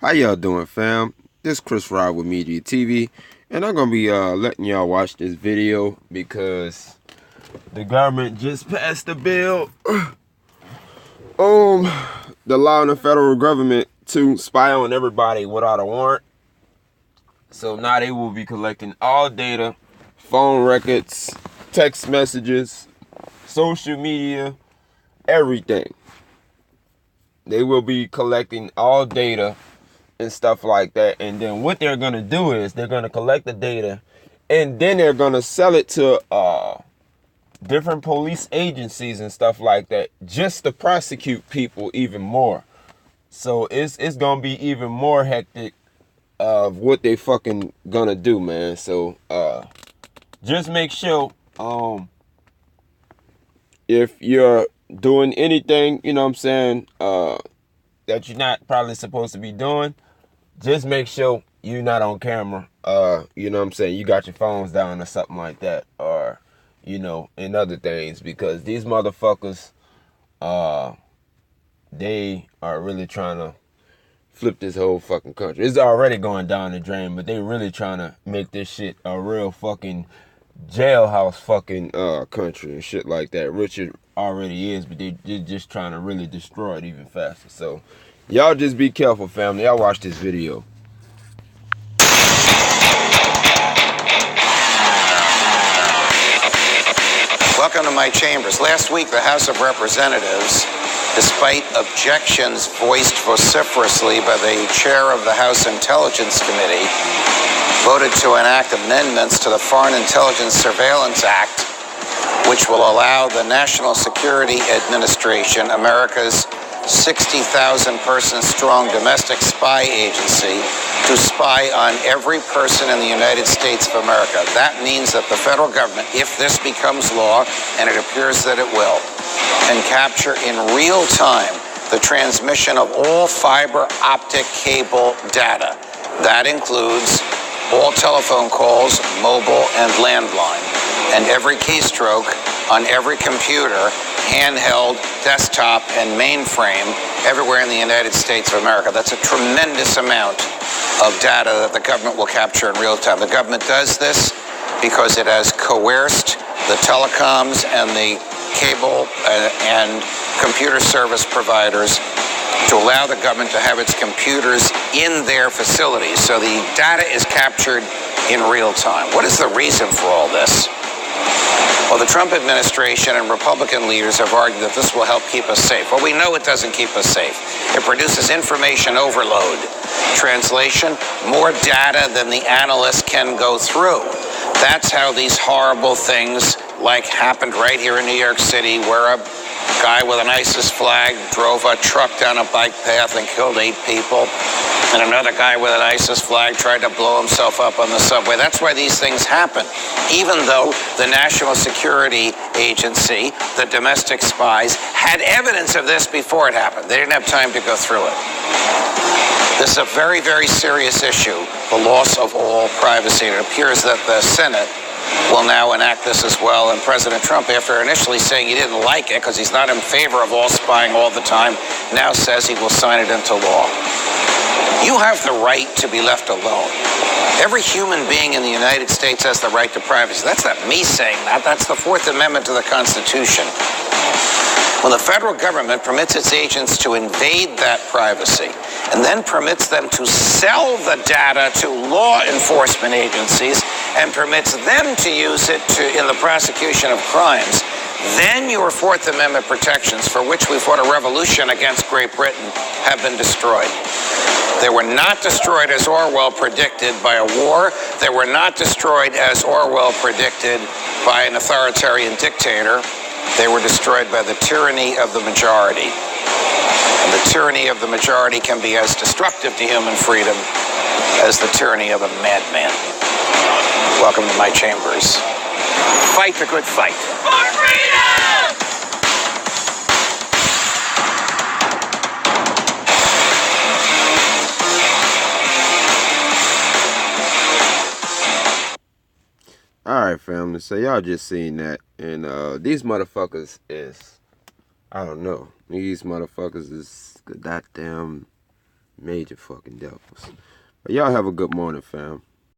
How y'all doing, fam? This Chris Rod with Media TV, and I'm gonna be letting y'all watch this video because the government just passed the bill, allowing the federal government to spy on everybody without a warrant. So now they will be collecting all data, phone records, text messages, social media, everything. They will be collecting all data and stuff like that. And then what they're going to do is they're going to collect the data and then they're going to sell it to different police agencies and stuff like that just to prosecute people even more. So it's going to be even more hectic of what they fucking gonna do, man. So just make sure if you're doing anything, you know what I'm saying, that you're not probably supposed to be doing, just make sure you're not on camera. You know what I'm saying? You got your phones down or something like that. Or, and other things. Because these motherfuckers, they are really trying to flip this whole fucking country. It's already going down the drain, but they really trying to make this shit a real fucking jailhouse fucking country and shit like that. Richard already is, but they're just trying to really destroy it even faster. So y'all just be careful, family. Y'all watch this video. Welcome to my chambers. Last week, the House of Representatives, despite objections voiced vociferously by the chair of the House Intelligence Committee, voted to enact amendments to the Foreign Intelligence Surveillance Act, which will allow the National Security Administration, America's 60,000 person strong domestic spy agency, to spy on every person in the United States of America. That means that the federal government, if this becomes law, and it appears that it will, can capture in real time the transmission of all fiber optic cable data. That includes all telephone calls, mobile and landline, and every keystroke on every computer, handheld, desktop, and mainframe everywhere in the United States of America. That's a tremendous amount of data that the government will capture in real time. The government does this because it has coerced the telecoms and the cable and computer service providers to allow the government to have its computers in their facilities. So the data is captured in real time. What is the reason for all this? Well, the Trump administration and Republican leaders have argued that this will help keep us safe. Well, we know it doesn't keep us safe. It produces information overload. Translation, more data than the analysts can go through. That's how these horrible things like happened right here in New York City, where a guy with an ISIS flag drove a truck down a bike path and killed 8 people. And another guy with an ISIS flag tried to blow himself up on the subway. That's why these things happen. Even though the National Security Agency, the domestic spies, had evidence of this before it happened. They didn't have time to go through it. This is a very, very serious issue, the loss of all privacy. And it appears that the Senate will now enact this as well. And President Trump, after initially saying he didn't like it because he's not in favor of all spying all the time, now says he will sign it into law. You have the right to be left alone. Every human being in the United States has the right to privacy. That's not me saying that. That's the Fourth Amendment to the Constitution. When the federal government permits its agents to invade that privacy and then permits them to sell the data to law enforcement agencies and permits them to use it in the prosecution of crimes, then your Fourth Amendment protections, for which we fought a revolution against Great Britain, have been destroyed. They were not destroyed as Orwell predicted by a war. They were not destroyed as Orwell predicted by an authoritarian dictator. They were destroyed by the tyranny of the majority. And the tyranny of the majority can be as destructive to human freedom as the tyranny of a madman. Welcome to my chambers. Fight the good fight. For freedom! Alright, family, so y'all just seen that, and these motherfuckers is, I don't know, these motherfuckers is goddamn Major fucking devils. But y'all have a good morning, fam.